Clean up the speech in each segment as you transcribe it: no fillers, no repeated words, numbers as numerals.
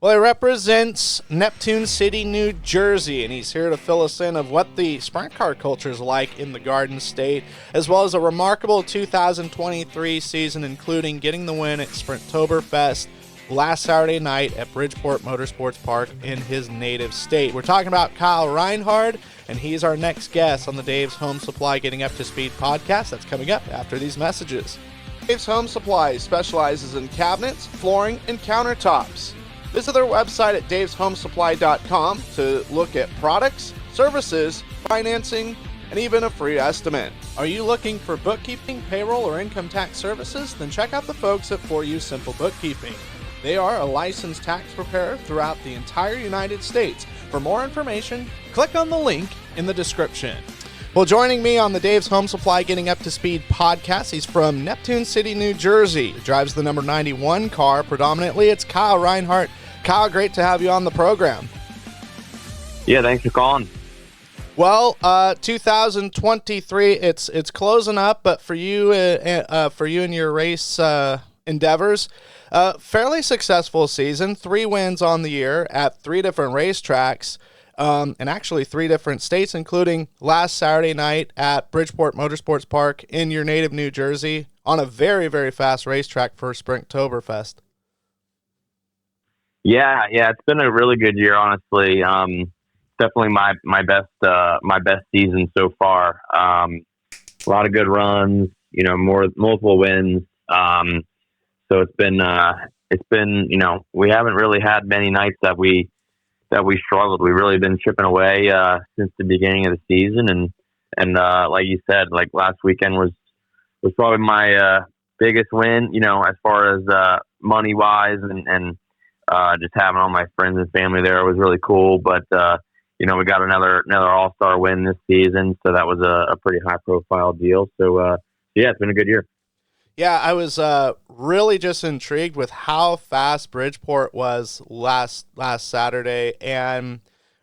Well, he represents Neptune City, New Jersey, and he's here to fill us in of what the sprint car culture is like in the Garden State, as well as a remarkable 2023 season, including getting the win at Sprintoberfest last Saturday night at Bridgeport Motorsports Park in his native state. We're talking about Kyle Reinhardt, and he's our next guest on the Dave's Home Supply Getting Up to Speed podcast. That's coming up after these messages. Dave's Home Supply specializes in cabinets, flooring, and countertops. Visit their website at daveshomesupply.com to look at products, services, financing, and even a free estimate. Are you looking for bookkeeping, payroll, or income tax services? Then check out the folks at For You Simple Bookkeeping. They are a licensed tax preparer throughout the entire United States. For more information, click on the link in the description. Well, joining me on the Dave's Home Supply Getting Up to Speed podcast, he's from Neptune City, New Jersey. He drives the number 91 car. Predominantly, it's Kyle Reinhardt. Kyle, great to have you on the program. Yeah, thanks for calling. Well, 2023, it's closing up, but for you and your race endeavors, fairly successful season. 3 wins on the year at 3 different racetracks, and actually 3 different states, including last Saturday night at Bridgeport Motorsports Park in your native New Jersey on a very, very fast racetrack for Sprintoberfest. Yeah, it's been a really good year, honestly. Definitely my best season so far. A lot of good runs, multiple wins. So it's been we haven't really had many nights that we struggled. We've really been chipping away since the beginning of the season, and like you said, like last weekend was probably my biggest win, as far as money wise and just having all my friends and family there was really cool. But we got another all-star win this season, so that was a pretty high-profile deal. So yeah, it's been a good year. Yeah, I was really just intrigued with how fast Bridgeport was last Saturday, and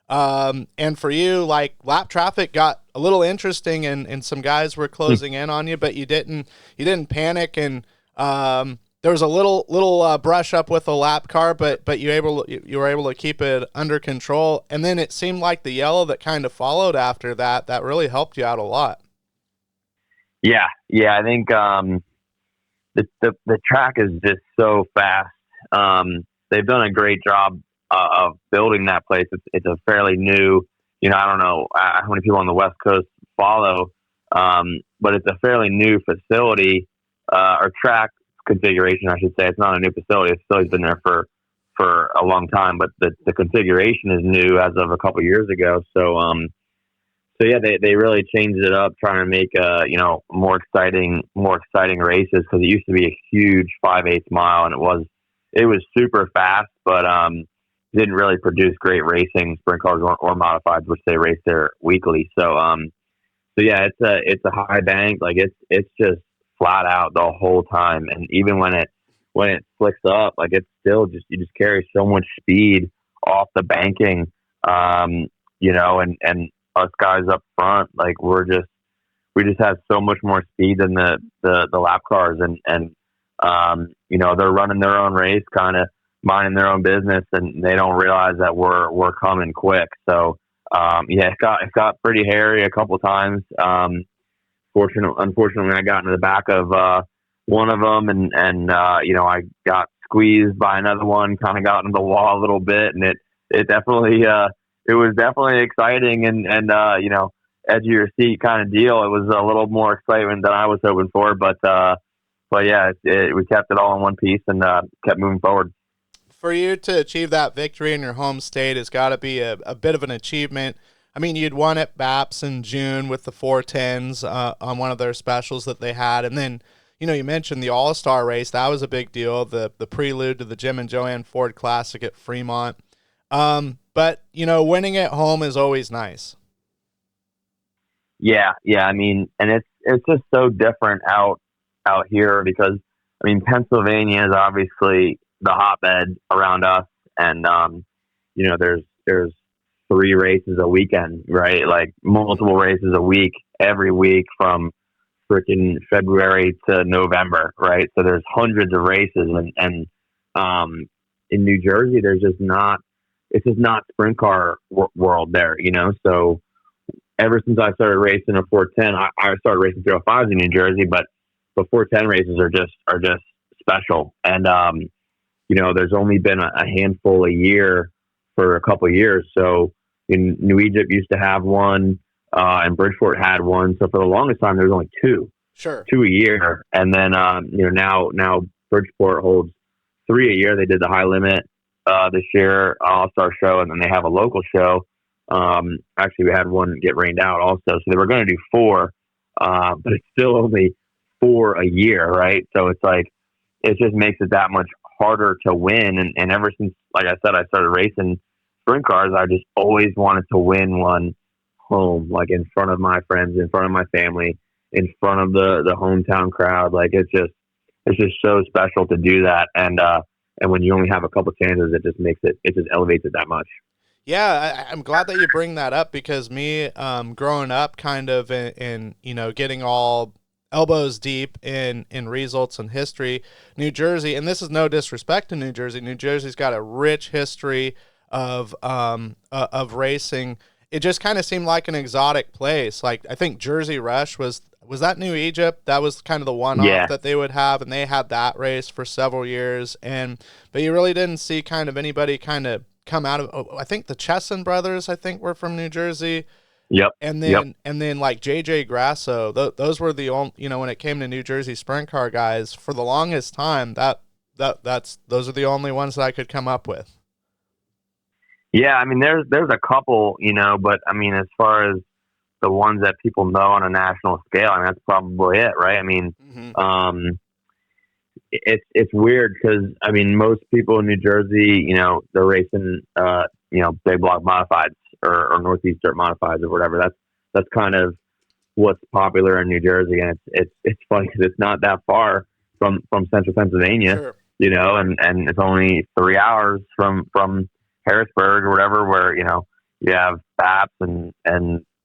for you, like, lap traffic got a little interesting, and some guys were closing in on you, but you didn't panic, and there was a little brush up with the lap car, but you were able to keep it under control, and then it seemed like the yellow that kind of followed after that really helped you out a lot. Yeah, I think the track is just so fast. They've done a great job of building that place. It's a fairly new, I don't know how many people on the West Coast follow, but it's a fairly new facility, or track configuration, I should say. It's not a new facility. The facility's been there for a long time, but the configuration is new as of a couple years ago. So yeah, they really changed it up, trying to make more exciting races, because it used to be a huge 5/8 mile, and it was super fast, but didn't really produce great racing, sprint cars or modifieds, which they race there weekly. So yeah, it's a high bank, like it's just flat out the whole time, and even when it flicks up, like it's still you just carry so much speed off the banking, and us guys up front, like we just have so much more speed than the lap cars, and they're running their own race, kind of minding their own business, and they don't realize that we're coming quick. So yeah, it got pretty hairy a couple times. Unfortunately, I got into the back of one of them, and I got squeezed by another one, kind of got into the wall a little bit, and it definitely it was definitely exciting and edge of your seat kind of deal. It was a little more excitement than I was hoping for, but yeah, we kept it all in one piece and kept moving forward. For you to achieve that victory in your home state has got to be a bit of an achievement. I mean, you'd won at BAPS in June with the 410s on one of their specials that they had, and then you mentioned the All-Star race. That was a big deal, the prelude to the Jim and Joanne Ford Classic at Fremont. But winning at home is always nice. Yeah. I mean, and it's just so different out here, because Pennsylvania is obviously the hotbed around us, and there's 3 races a weekend, right? Like multiple races a week, every week from freaking February to November, right? So there's hundreds of races, and in New Jersey, there's just not. It's just not sprint car world there, So ever since I started racing a 410, I started racing 305s in New Jersey, but the 410 races are just special. And there's only been a handful a year for a couple of years. So in New Egypt used to have one, and Bridgeport had one. So for the longest time, there was only two. Sure. 2 a year. And then, now Bridgeport holds 3 a year. They did the high limit this year, All-Star show, and then they have a local show. Actually, we had one get rained out also. So they were going to do 4, but it's still only 4 a year, right? So it's like, it just makes it that much harder to win. And ever since, like I said, I started racing sprint cars, I just always wanted to win one home, like in front of my friends, in front of my family, in front of the hometown crowd. Like it's just so special to do that. And when you only have a couple chances, it just elevates it that much. Yeah, I'm glad that you bring that up, because me, growing up kind of in getting all elbows deep in results and history, New Jersey, and this is no disrespect to New Jersey. New Jersey's got a rich history of racing. It just kind of seemed like an exotic place. Like, I think Jersey Rush was that New Egypt? That was kind of the one-off that they would have, and they had that race for several years. But you really didn't see kind of anybody kind of come out of. I think the Chesson brothers, I think, were from New Jersey. Yep. And then like JJ Grasso, those were the only, when it came to New Jersey sprint car guys for the longest time. Those are the only ones that I could come up with. Yeah, I mean, there's a couple, but I mean, as far as the ones that people know on a national scale, I mean, that's probably it, right? I mean, it's weird because, I mean, most people in New Jersey, they're racing, big block modifieds or Northeast dirt modifieds or whatever. That's kind of what's popular in New Jersey, and it's funny because it's not that far from central Pennsylvania, sure. And it's only 3 hours from Harrisburg or whatever, where you have Baps and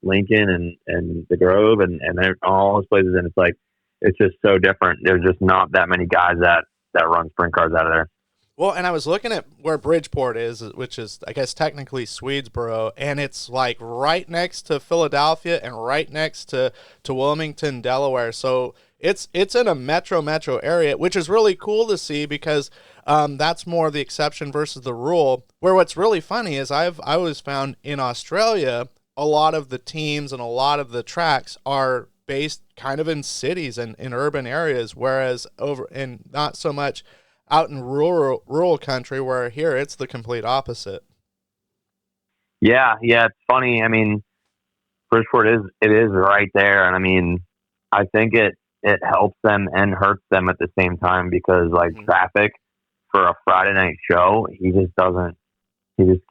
Lincoln and the Grove and all those places, and it's like it's just so different. There's just not that many guys that run sprint cars out of there. Well, and I was looking at where Bridgeport is, which is, I guess, technically Swedesboro, and it's like right next to Philadelphia and right next to Wilmington, Delaware. So it's in a metro area, which is really cool to see, because that's more the exception versus the rule. Where what's really funny is I always found in Australia, a lot of the teams and a lot of the tracks are based kind of in cities and in urban areas, whereas over and not so much out in rural country, where here it's the complete opposite. Yeah, it's funny. I mean, Bridgeport is right there, and I mean, I think it helps them and hurts them at the same time, because like traffic for a Friday night show, he just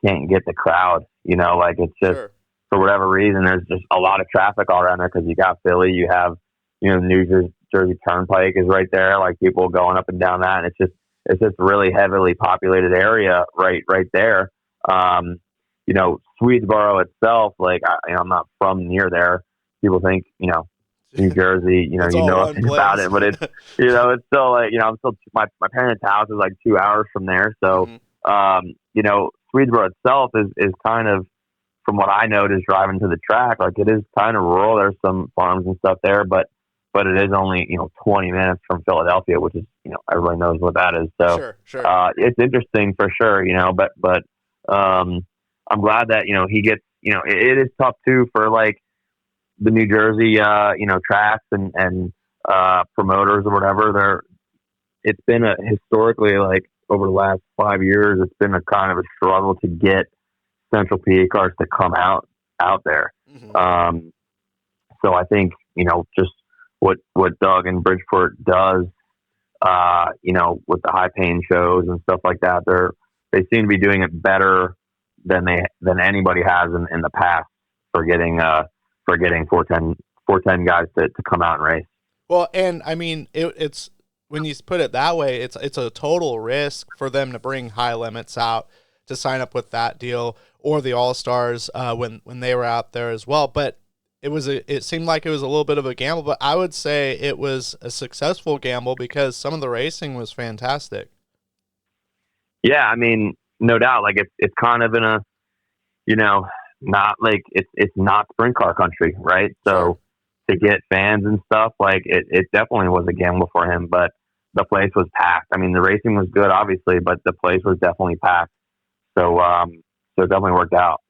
can't get the crowd. Like it's just for whatever reason, there's just a lot of traffic all around there, because you got Philly, you have New Jersey Turnpike is right there, like people going up and down that, and it's just really heavily populated area right there. Swedesboro itself, like I'm not from near there. People think New Jersey, you know nothing about it, but it's it's still like I'm still my parents' house is like 2 hours from there. So Swedesboro itself is kind of, from what I know, just driving to the track, like it is kind of rural. There's some farms and stuff there, but it is only 20 minutes from Philadelphia, which is everybody knows what that is. So sure. It's interesting for sure, but I'm glad that he gets it is tough too for like the New Jersey tracks and promoters or whatever. It's been historically, like over the last 5 years, it's been a kind of a struggle to get Central PA cars to come out there. So I think just what Doug and Bridgeport does, with the high paying shows and stuff like that, they seem to be doing it better than anybody has in the past for getting 410 guys to come out and race. Well, and I mean, it's when you put it that way, it's a total risk for them to bring high limits out to sign up with that deal, or the All-Stars when they were out there as well. But it seemed like it was a little bit of a gamble, but I would say it was a successful gamble, because some of the racing was fantastic. Yeah, I mean, no doubt. Like it's kind of in a, you know, not like it's not sprint car country, right? Sure. So to get fans and stuff, like it definitely was a gamble for him, but the place was packed. I mean, the racing was good, obviously, but the place was definitely packed. So so it definitely worked out.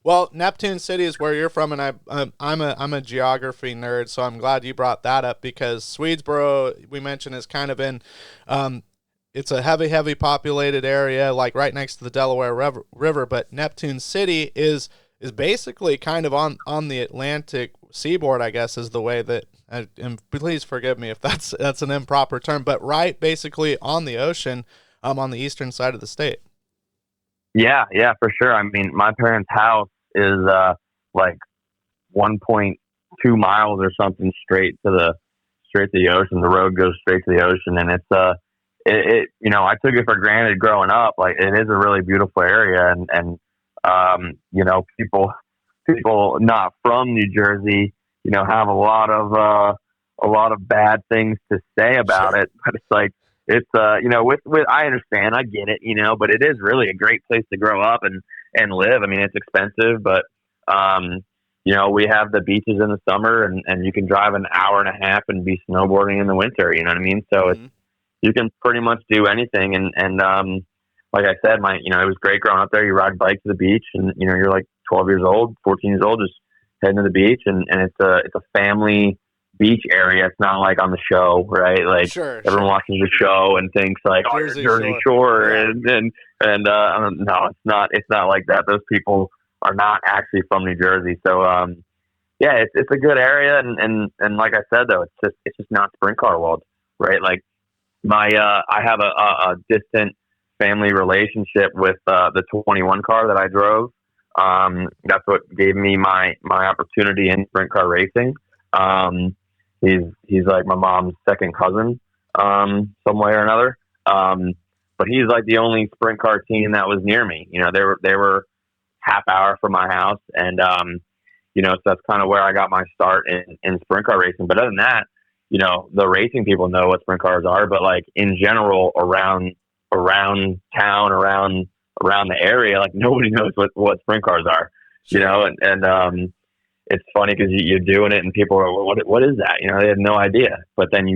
Well, Neptune City is where you're from, and I'm a geography nerd, so I'm glad you brought that up because Swedesboro, we mentioned, is kind of in, it's a heavy populated area, like right next to the Delaware River. But Neptune City is basically kind of on the Atlantic seaboard, I guess, is the way that. And please forgive me if that's an improper term, but right, basically on the ocean, on the eastern side of the state. Yeah, yeah, for sure. I mean, my parents' house is like 1.2 miles or something straight to the ocean. The road goes straight to the ocean, and it's you know, I took it for granted growing up. Like it is a really beautiful area, and you know, people not from New Jersey, you know, have a lot of bad things to say about Sure. it. But it's like you know, with I understand, I get it, you know, but it is really a great place to grow up and live. I mean, it's expensive, but you know, we have the beaches in the summer, and you can drive an hour and a half and be snowboarding in the winter. You know what I mean? So it's Mm-hmm. you can pretty much do anything. And like I said, you know, it was great growing up there. You ride bike to the beach, and you know, you're like 12 years old, 14 years old, just heading to the beach, and it's a family beach area. It's not like on the show, right? Like Sure, everyone sure. watches the show and thinks like, oh, Jersey you're Jersey Shore. Shore, Yeah. and no, it's not like that. Those people are not actually from New Jersey. So yeah, it's a good area, and like I said though, it's just not sprint car world, right? Like I have a distant family relationship with the 21 car that I drove. That's what gave me my opportunity in sprint car racing. He's like my mom's second cousin, some way or another. But he's like the only sprint car team that was near me. You know, they were half hour from my house, and you know, so that's kind of where I got my start in sprint car racing. But other than that, you know, the racing people know what sprint cars are, but like in general, around town, around the area, like nobody knows what sprint cars are. You Sure. know, and it's funny because you're doing it, and people are, what is that? You know, they have no idea. But then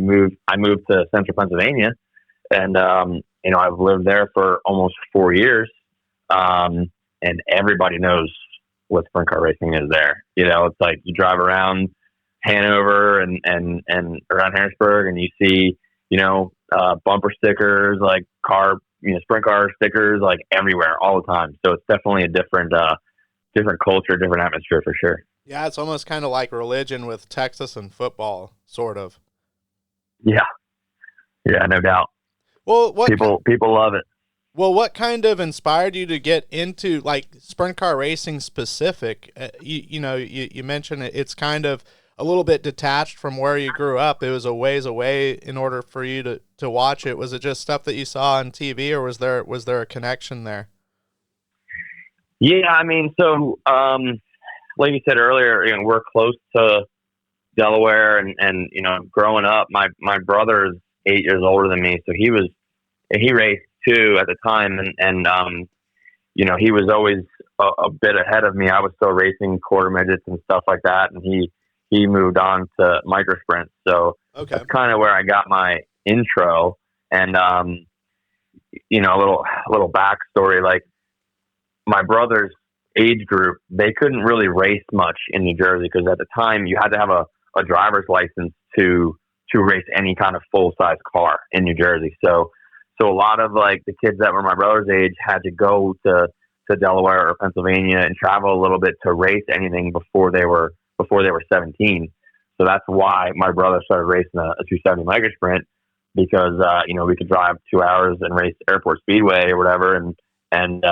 I moved to Central Pennsylvania, and you know, I've lived there for almost 4 years, and everybody knows what sprint car racing is there. You know, it's like you drive around Hanover and around Harrisburg, and you see, you know, bumper stickers, like sprint car stickers, like everywhere, all the time. So it's definitely a different culture, different atmosphere for sure. Yeah, it's almost kind of like religion with Texas and football, sort of. Yeah, yeah, no doubt. Well, People love it. what kind of inspired you to get into like sprint car racing specific? You know, you mentioned it's kind of a little bit detached from where you grew up. It was a ways away in order for you to watch it. Was it just stuff that you saw on TV, or was there a connection there? Yeah, I mean, so like you said earlier, you know, we're close to Delaware, and you know, growing up, my brother is 8 years older than me, so he raced too at the time, and you know, he was always a bit ahead of me. I was still racing quarter midgets and stuff like that, and he moved on to micro sprints. So Okay. that's kind of where I got my intro. And you know, a little backstory, like my brother's age group, they couldn't really race much in New Jersey because at the time you had to have a driver's license to race any kind of full size car in New Jersey. So a lot of like the kids that were my brother's age had to go to Delaware or Pennsylvania and travel a little bit to race anything before they were 17. So that's why my brother started racing a 270 micro sprint, because you know, we could drive 2 hours and race Airport Speedway or whatever, and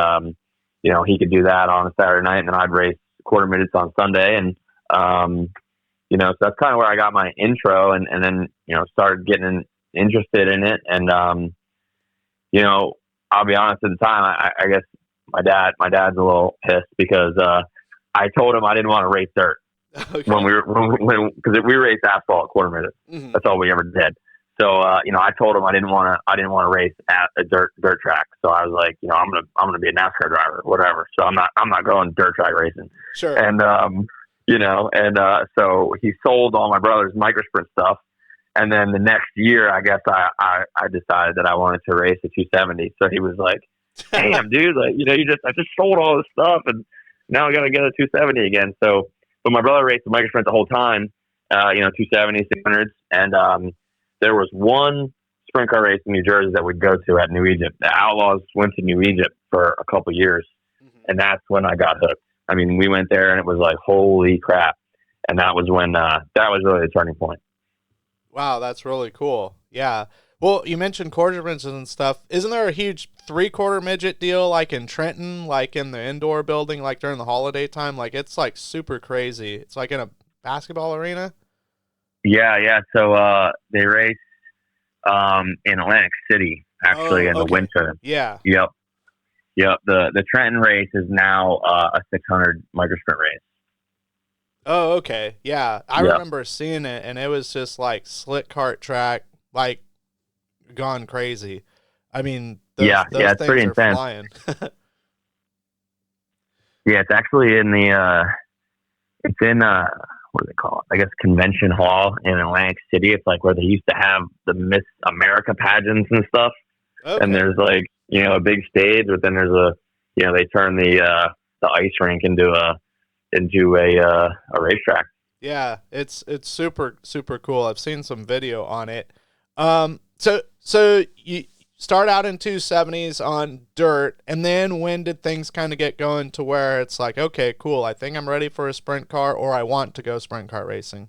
you know, he could do that on a Saturday night, and then I'd race quarter minutes on Sunday, and you know, so that's kind of where I got my intro, and then, you know, started getting interested in it, and you know, I'll be honest, at the time, I guess my dad's a little pissed because I told him I didn't want to race dirt Okay. because we raced asphalt quarter minutes. Hmm. That's all we ever did. So, I told him I didn't want to race at a dirt track. So I was like, I'm going to be a NASCAR driver, whatever. So I'm not going dirt track racing. Sure. And, so he sold all my brother's microsprint stuff. And then the next year, I guess I decided that I wanted to race a 270. So he was like, damn, dude, like, I just sold all this stuff and now I got to get a 270 again. So, but my brother raced the microsprint the whole time, 270, 600s. And, there was one sprint car race in New Jersey that we'd go to at New Egypt. The Outlaws went to New Egypt for a couple years, and that's when I got hooked. I mean, we went there, and it was like, holy crap. And that was when that was really the turning point. Wow, that's really cool. Yeah. Well, you mentioned quarter midgets and stuff. Isn't there a huge 3/4 midget deal like in Trenton, like in the indoor building, like during the holiday time? Like, it's like super crazy. It's like in a basketball arena. Yeah. So they race in Atlantic City, actually, in the winter. Yeah. Yep. The Trenton race is now a 600 microsprint race. Oh, okay. Yeah. I remember seeing it, and it was just like slick cart track, like gone crazy. I mean, those it's things pretty are intense. flying. Yeah, it's actually in what do they call it? I guess Convention Hall in Atlantic City. It's like where they used to have the Miss America pageants and stuff. Okay. And there's like, a big stage, but then there's they turn the ice rink into a racetrack. Yeah, it's super, super cool. I've seen some video on it. So you start out in 270s on dirt, and then when did things kind of get going to where it's like, okay, cool, I think I'm ready for a sprint car, or I want to go sprint car racing?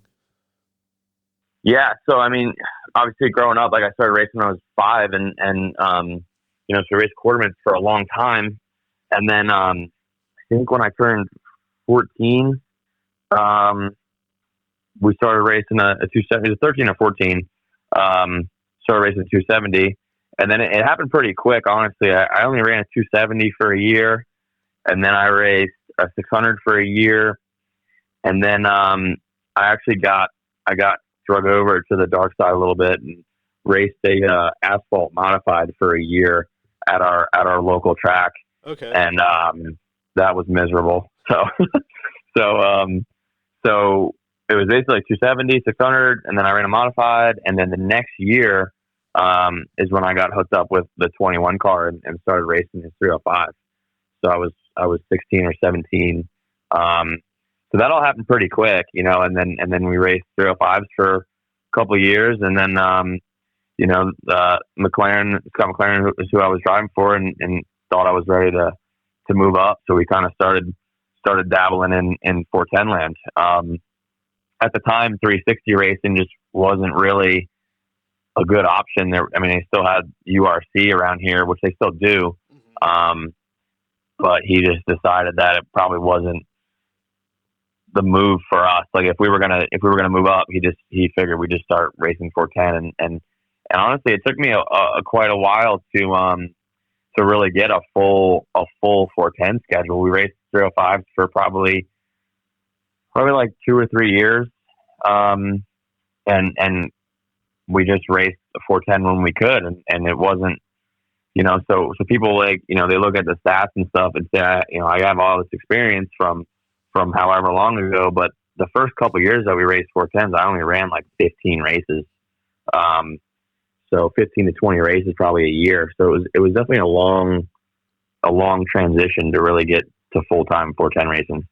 Yeah, so I mean, obviously growing up, like I started racing when I was 5, and so I raced quartermans for a long time, and then I think when I turned 14, we started racing a 270. It was 13 or 14. Started racing 270. And then it happened pretty quick, honestly. I only ran a 270 for a year, and then I raced a 600 for a year, and then I got drug over to the dark side a little bit and raced a asphalt modified for a year at our local track. Okay. And that was miserable. So so it was basically 270, 600, and then I ran a modified, and then the next year is when I got hooked up with the 21 car and started racing his 305. So I was 16 or 17. So that all happened pretty quick, and then we raced 305s for a couple of years, and then Scott McLaren is who I was driving for, and thought I was ready to move up. So we kind of started dabbling in 410 land. At the time, 360 racing just wasn't really a good option there. I mean, they still had URC around here, which they still do. But he just decided that it probably wasn't the move for us. Like if we were gonna move up, he figured we just start racing 410. And honestly, it took me quite a while to really get a full 410 schedule. We raced 305s for probably like 2 or 3 years. And we just raced a 410 when we could, and it wasn't, so people they look at the stats and stuff and say, I have all this experience from however long ago, but the first couple of years that we raced 410s, I only ran like 15 races. So 15 to 20 races probably a year. So it was definitely a long transition to really get to full-time 410 racing.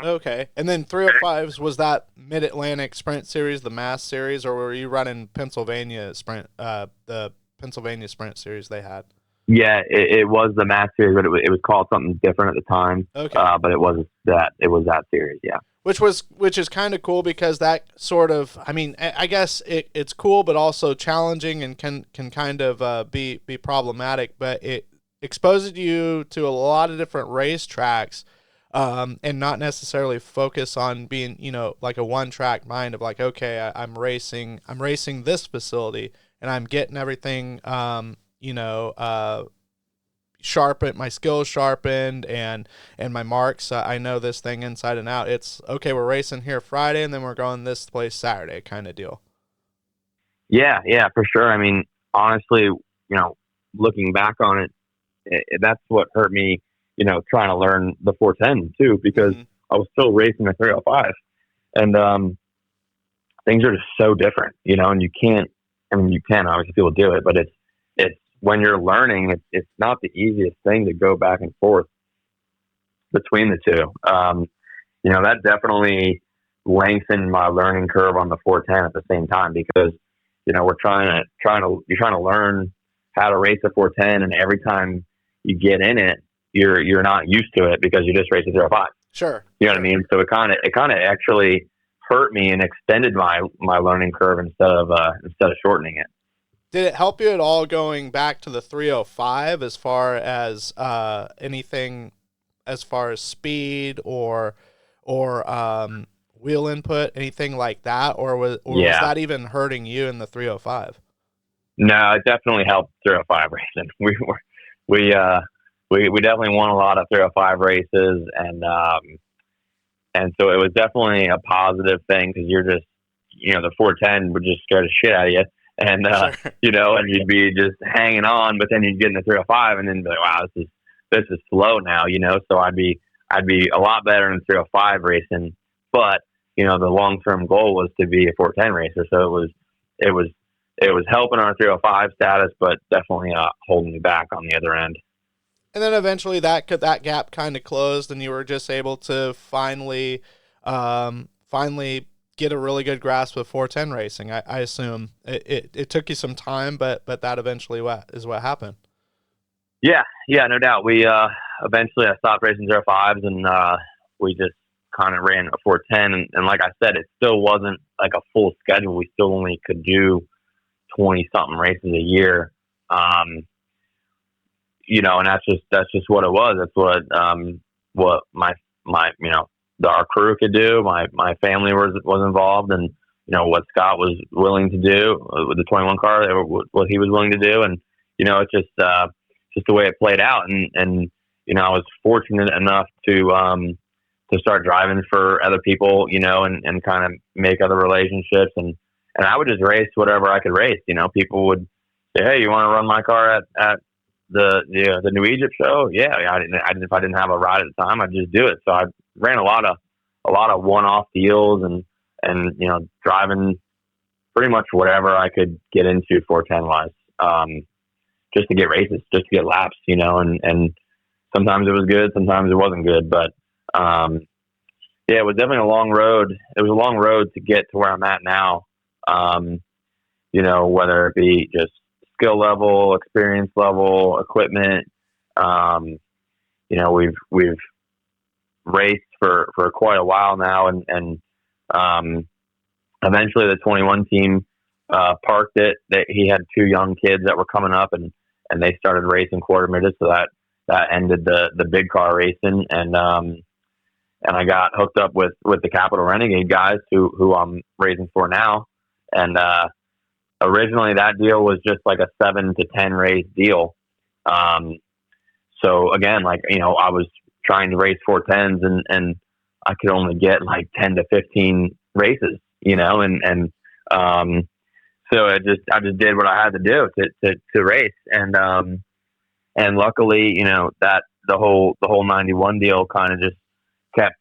Okay. And then 305s, was that Mid-Atlantic Sprint Series, the Mass Series, or were you running Pennsylvania Sprint, the Pennsylvania Sprint Series they had? Yeah, it was the Mass Series, but it was called something different at the time. Okay. But it was that series, yeah. Which is kind of cool because that sort of, I mean, I guess it's cool, but also challenging and can kind of be problematic, but it exposes you to a lot of different racetracks. And not necessarily focus on being, like a one-track mind of like, okay, I'm racing this facility and I'm getting everything, sharpened, my skills sharpened, and my marks. I know this thing inside and out. It's okay. We're racing here Friday, and then we're going this place Saturday, kind of deal. Yeah, for sure. I mean, honestly, looking back on it, that's what hurt me, trying to learn the 410 too, because Hmm. I was still racing the 305, and things are just so different, and you can't. I mean, you can obviously people do it, but it's when you're learning, it's not the easiest thing to go back and forth between the two. That definitely lengthened my learning curve on the 410 at the same time, because we're you're trying to learn how to race a 410, and every time you get in it, you're not used to it because you just race a 305. Sure. You know what I Sure. mean? So it kind of actually hurt me and extended my learning curve instead of shortening it. Did it help you at all going back to the 305 as far as anything, as far as speed or wheel input, anything like that, or was Yeah. that even hurting you in the 305? No, it definitely helped 305 racing. We definitely won a lot of 305 races, and so it was definitely a positive thing, because you're just, the 410 would just scare the shit out of you, and Sure. and you'd be just hanging on, but then you'd get in the 305 and then be like, wow, this is slow now, So I'd be a lot better in 305 racing, but the long term goal was to be a 410 racer, so it was helping our 305 status, but definitely holding me back on the other end. And then eventually that gap kind of closed, and you were just able to finally get a really good grasp of 410 racing. I assume it took you some time, but that eventually is what happened. Yeah, no doubt. We eventually I stopped racing 05s, and we just kind of ran a 410, and like I said, it still wasn't like a full schedule. We still only could do 20 something races a year. And that's just what it was. That's what my our crew could do. My family was involved, and what Scott was willing to do with the 21 car, what he was willing to do, and it's just the way it played out. And I was fortunate enough to start driving for other people, and kind of make other relationships, and I would just race whatever I could race. People would say, "Hey, you want to run my car at the New Egypt show?" Yeah, if I didn't have a ride at the time, I'd just do it. So I ran a lot of one-off deals, and driving pretty much whatever I could get into 410 wise, just to get races, just to get laps, and sometimes it was good, sometimes it wasn't good, but yeah, it was definitely a long road. It was a long road to get to where I'm at now. Whether it be just skill level, experience level, equipment. We've raced for quite a while now, and eventually the 21 team parked it. He had two young kids that were coming up, and they started racing quarter midgets, so that ended the big car racing, and I got hooked up with the Capital Renegade guys who I'm racing for now, and originally that deal was just like a 7 to 10 race deal. So again, I was trying to race 410s, and I could only get like 10 to 15 races, so I just did what I had to do to race. And luckily, that the whole 91 deal kind of just kept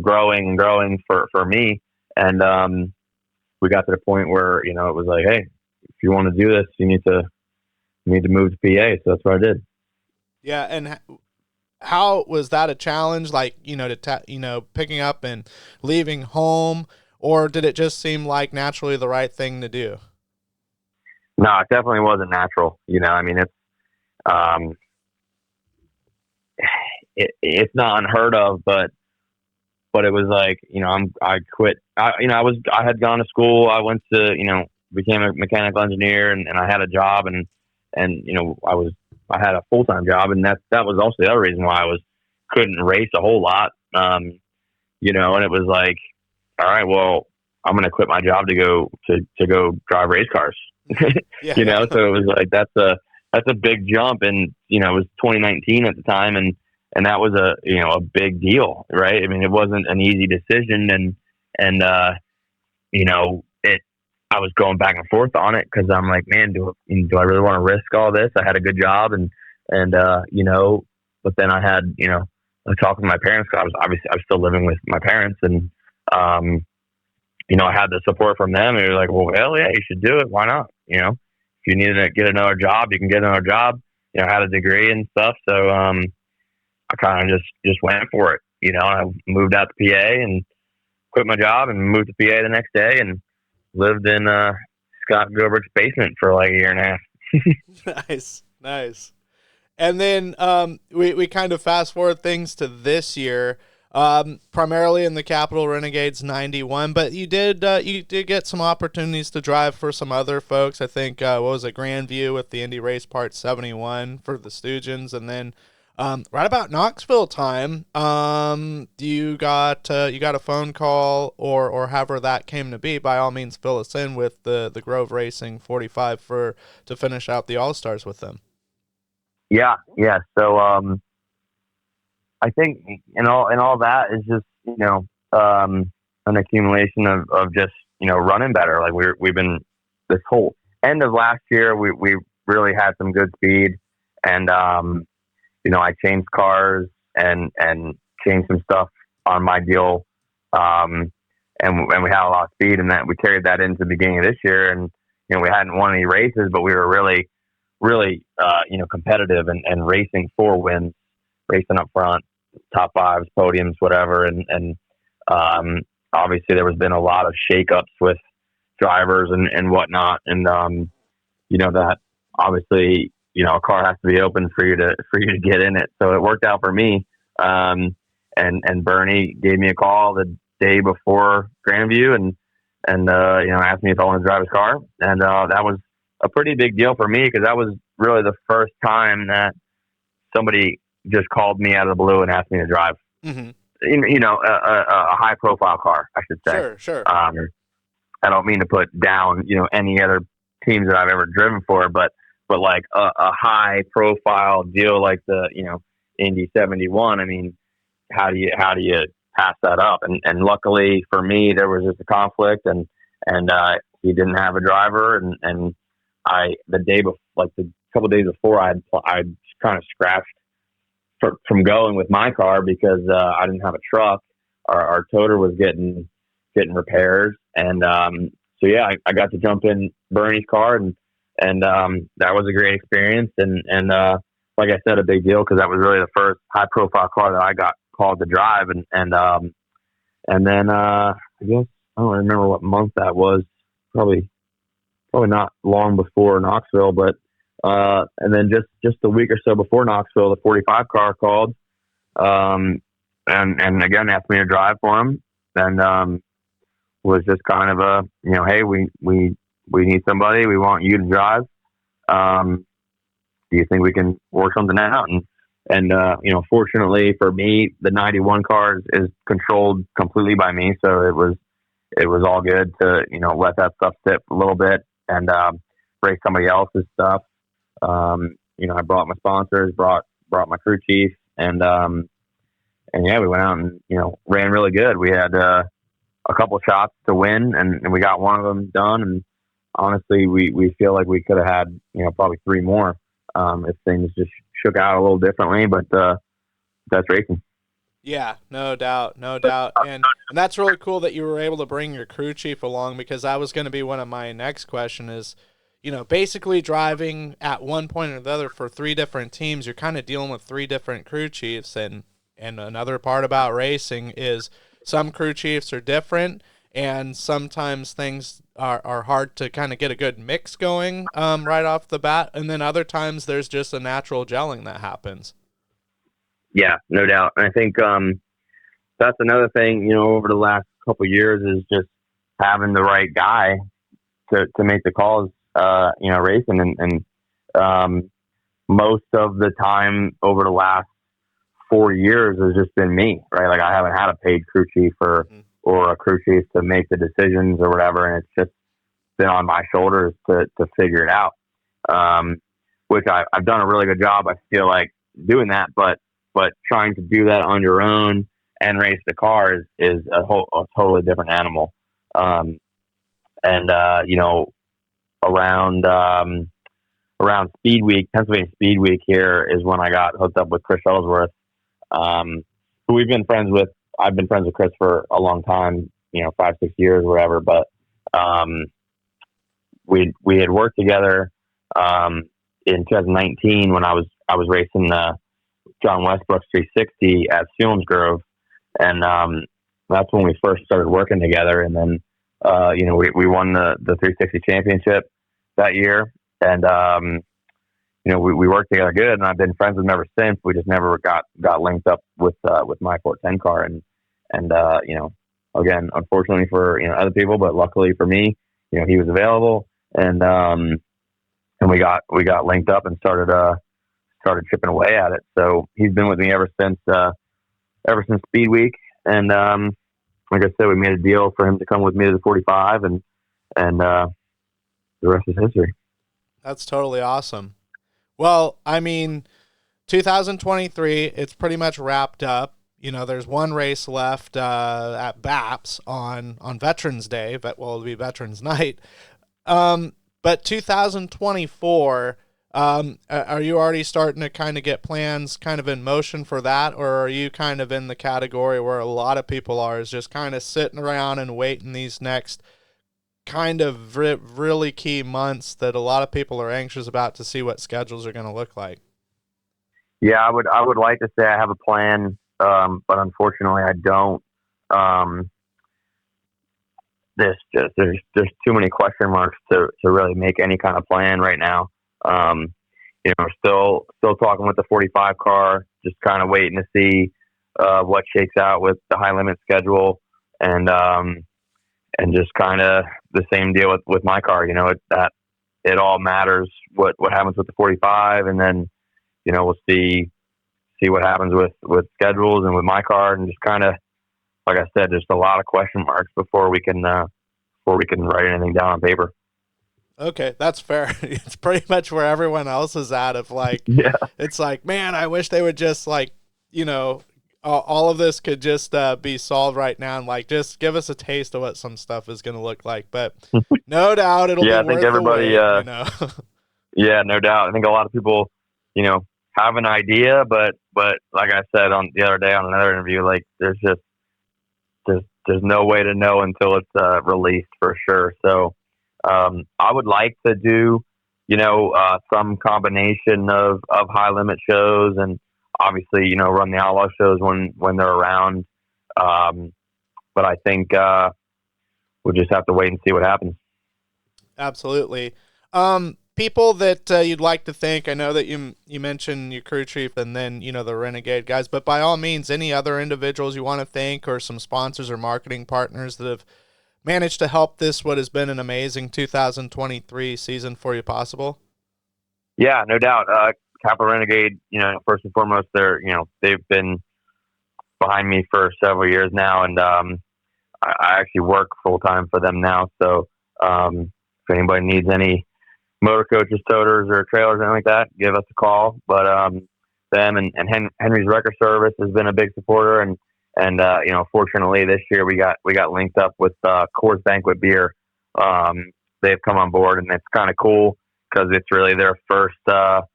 growing and growing for me. And we got to the point where, it was like, hey, if you want to do this, you need to move to PA. So that's what I did. Yeah, and how was that a challenge? Like, picking up and leaving home, or did it just seem like naturally the right thing to do? No, it definitely wasn't natural. I mean, it's not unheard of, but it was like, I quit. I had gone to school. I went to, became a mechanical engineer, and I had a job, and I had a full-time job, and that was also the other reason why I couldn't race a whole lot. And it was like, all right, well, I'm going to quit my job to go drive race cars. Yeah. So it was like, that's a big jump. And, it was 2019 at the time. And that was a big deal, right? I mean, it wasn't an easy decision, and I was going back and forth on it because I'm like, man, do I really want to risk all this? I had a good job and but then I had, I talked with my parents. 'Cause I was still living with my parents, and I had the support from them. And they were like, well, hell yeah, you should do it. Why not? If you need to get another job, you can get another job. I had a degree and stuff, so I kind of just went for it. I moved out to PA and quit my job and moved to PA the next day and lived in Scott Gilbert's basement for like a year and a half. Nice. And then we kind of fast forward things to this year, primarily in the Capital Renegades 91. But you did get some opportunities to drive for some other folks. I think what was it, Grandview with the Indy Race Part 71 for the Stoogens, and then right about Knoxville time, you got a phone call or however that came to be. By all means, fill us in with the Grove Racing 45 to finish out the All Stars with them. Yeah. So I think in all that is just an accumulation of just running better. Like we've been this whole end of last year, we really had some good speed, and I changed cars and changed some stuff on my deal, and we had a lot of speed, and that we carried that into the beginning of this year, and we hadn't won any races, but we were really competitive and racing for wins, racing up front, top fives, podiums, whatever. And obviously there was been a lot of shakeups with drivers and whatnot. And, that obviously, a car has to be open for you to get in it. So it worked out for me. And Bernie gave me a call the day before Grandview and asked me if I wanted to drive his car. And, that was a pretty big deal for me because that was really the first time that somebody just called me out of the blue and asked me to drive, mm-hmm. A high profile car, I should say. Sure. I don't mean to put down, any other teams that I've ever driven for, but like a high profile deal like the, Indy 71. I mean, how do you pass that up? And luckily for me, there was just a conflict and he didn't have a driver and the day before, like the couple of days before, I'd kind of scratched from going with my car because I didn't have a truck. Our toter was getting repairs, and I got to jump in Bernie's car, and that was a great experience. And like I said, a big deal because that was really the first high profile car that I got called to drive, and then I guess I don't remember what month that was. Probably not long before Knoxville, but and then just a week or so before Knoxville, the 45 car called, and again asked me to drive for him, and was just kind of a hey, we need somebody, we want you to drive. Do you think we can work something out? And fortunately for me, the 91 car is controlled completely by me, so it was all good to let that stuff sit a little bit and race somebody else's stuff. I brought my sponsors, brought my crew chief, and we went out and ran really good. We had a couple shots to win, and we got one of them done. And honestly, we feel like we could have had probably three more if things just shook out a little differently. But that's racing. Yeah, no doubt. And that's really cool that you were able to bring your crew chief along, because that was going to be one of my next question is, basically driving at one point or the other for three different teams, you're kind of dealing with three different crew chiefs. And another part about racing is some crew chiefs are different, and sometimes things are hard to kind of get a good mix going right off the bat. And then other times there's just a natural gelling that happens. Yeah, no doubt. And I think that's another thing, over the last couple of years is just having the right guy to make the calls, racing. And most of the time over the last 4 years has just been me, right? Like I haven't had a paid crew chief or a crew chief to make the decisions or whatever. And it's just been on my shoulders to figure it out, which I've done a really good job. I feel like doing that, but trying to do that on your own and race the car is a totally different animal. And And around Speed Week, Pennsylvania Speed Week here is when I got hooked up with Chris Ellsworth, who we've been friends with. I've been friends with Chris for a long time, 5-6 years, whatever. But we had worked together in 2019 when I was racing John Westbrook's 360 at Grove, and that's when we first started working together. And then we won the 360 championship that year, and we worked together good, and I've been friends with him ever since. We just never got linked up with my 410 car, and again, unfortunately for other people, but luckily for me, he was available, and we got linked up and started chipping away at it. So he's been with me ever since Speed Week, and like I said, we made a deal for him to come with me to the 45, and the rest is history. That's totally awesome. Well, I mean, 2023, it's pretty much wrapped up. There's one race left at BAPS on Veterans Day, but it'll be Veterans Night. But 2024, are you already starting to kind of get plans kind of in motion for that, or are you kind of in the category where a lot of people are, is just kind of sitting around and waiting these next kind of really key months that a lot of people are anxious about to see what schedules are going to look like? Yeah, I would like to say I have a plan, but unfortunately I don't. There's too many question marks to really make any kind of plan right now. We're still talking with the 45 car, just kind of waiting to see what shakes out with the high limit schedule, and just kind of the same deal with my car. It all matters what happens with the 45, and then we'll see what happens with schedules and with my car, and just kind of, like I said, just a lot of question marks before we can write anything down on paper. Okay, that's fair. It's pretty much where everyone else is at. It's like, man, I wish they would just all of this could just be solved right now, and just give us a taste of what some stuff is going to look like. But no doubt it'll be worth the wait, Yeah, no doubt. I think a lot of people, have an idea, but like I said on the other day on another interview, like there's no way to know until it's released for sure. So I would like to do, some combination of high limit shows, and obviously, run the outlaw shows when they're around. But I think we'll just have to wait and see what happens. Absolutely. People that you'd like to thank, I know that you mentioned your crew chief and then, the Renegade guys, but by all means, any other individuals you want to thank, or some sponsors or marketing partners that have managed to help this, what has been an amazing 2023 season for you possible? Yeah, no doubt. Capital Renegade, first and foremost, they've been behind me for several years now, and I actually work full time for them now. So if anybody needs any motor coaches, toters, or trailers, anything like that, give us a call. But them and Henry's Wrecker Service has been a big supporter, and fortunately this year we got linked up with Coors Banquet Beer. They've come on board, and it's kind of cool because it's really their first not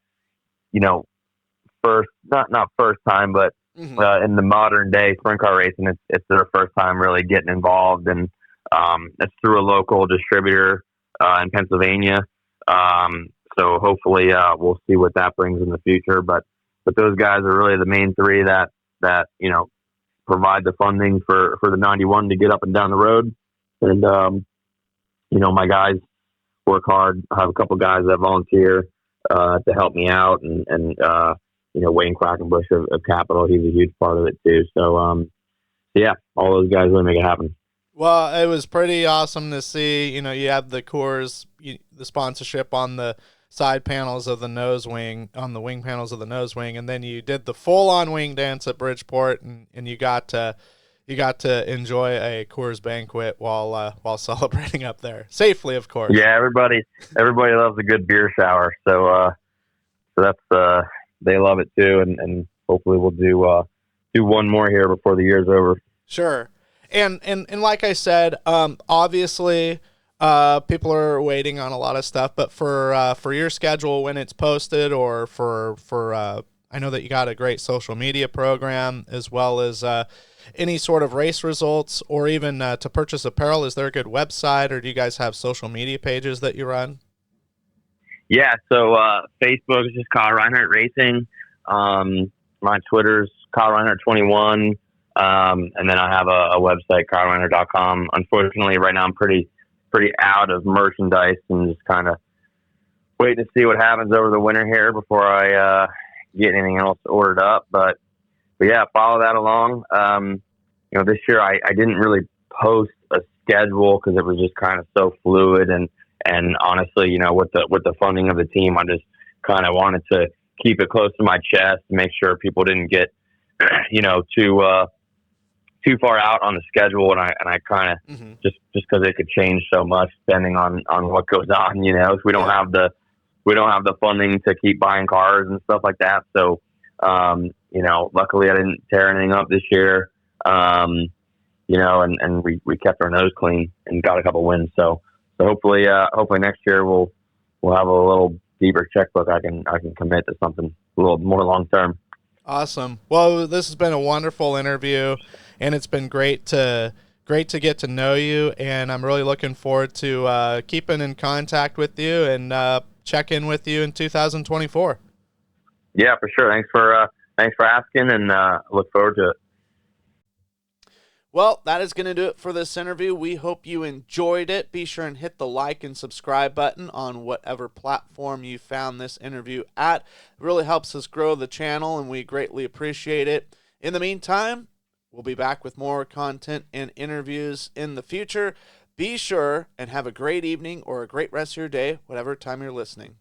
first time, but in the modern day sprint car racing, it's their first time really getting involved, and it's through a local distributor in Pennsylvania. So hopefully we'll see what that brings in the future. But those guys are really the main three that provide the funding for the 91 to get up and down the road. And my guys work hard. I have a couple guys that volunteer to help me out, and Wayne Quackenbush of Capital, he's a huge part of it too. So yeah, all those guys really make it happen. Well, it was pretty awesome to see. You have the Coors, the sponsorship on the side panels of the nose wing, on the wing panels of the nose wing, and then you did the full-on wing dance at Bridgeport, and you got to enjoy a Coors banquet while celebrating up there safely, of course. Yeah, everybody loves a good beer shower, so that's they love it too, and hopefully we'll do one more here before the year's over. Sure. And like I said, obviously, People are waiting on a lot of stuff, but for your schedule when it's posted, or for I know that you got a great social media program, as well as any sort of race results, or even to purchase apparel. Is there a good website, or do you guys have social media pages that you run? Yeah, so Facebook is just Kyle Reinhardt Racing. My Twitter's Kyle Reinhardt 21. And then I have a website, KyleReinhardt.com. Unfortunately, right now I'm pretty out of merchandise and just kind of waiting to see what happens over the winter here before I get anything else ordered up. But yeah, follow that along. This year I didn't really post a schedule because it was just kind of so fluid, and honestly, with the funding of the team, I just kind of wanted to keep it close to my chest to make sure people didn't get too far out on the schedule, and I kind of just because it could change so much depending on what goes on. If we don't have the funding to keep buying cars and stuff like that. So luckily I didn't tear anything up this year. And we kept our nose clean and got a couple wins. So hopefully next year we'll have a little deeper checkbook. I can commit to something a little more long term. Awesome. Well, this has been a wonderful interview, and it's been great to get to know you. And I'm really looking forward to keeping in contact with you and check in with you in 2024. Yeah, for sure. Thanks for asking, and look forward to it. Well, that is going to do it for this interview. We hope you enjoyed it. Be sure and hit the like and subscribe button on whatever platform you found this interview at. It really helps us grow the channel, and we greatly appreciate it. In the meantime, we'll be back with more content and interviews in the future. Be sure and have a great evening or a great rest of your day, whatever time you're listening.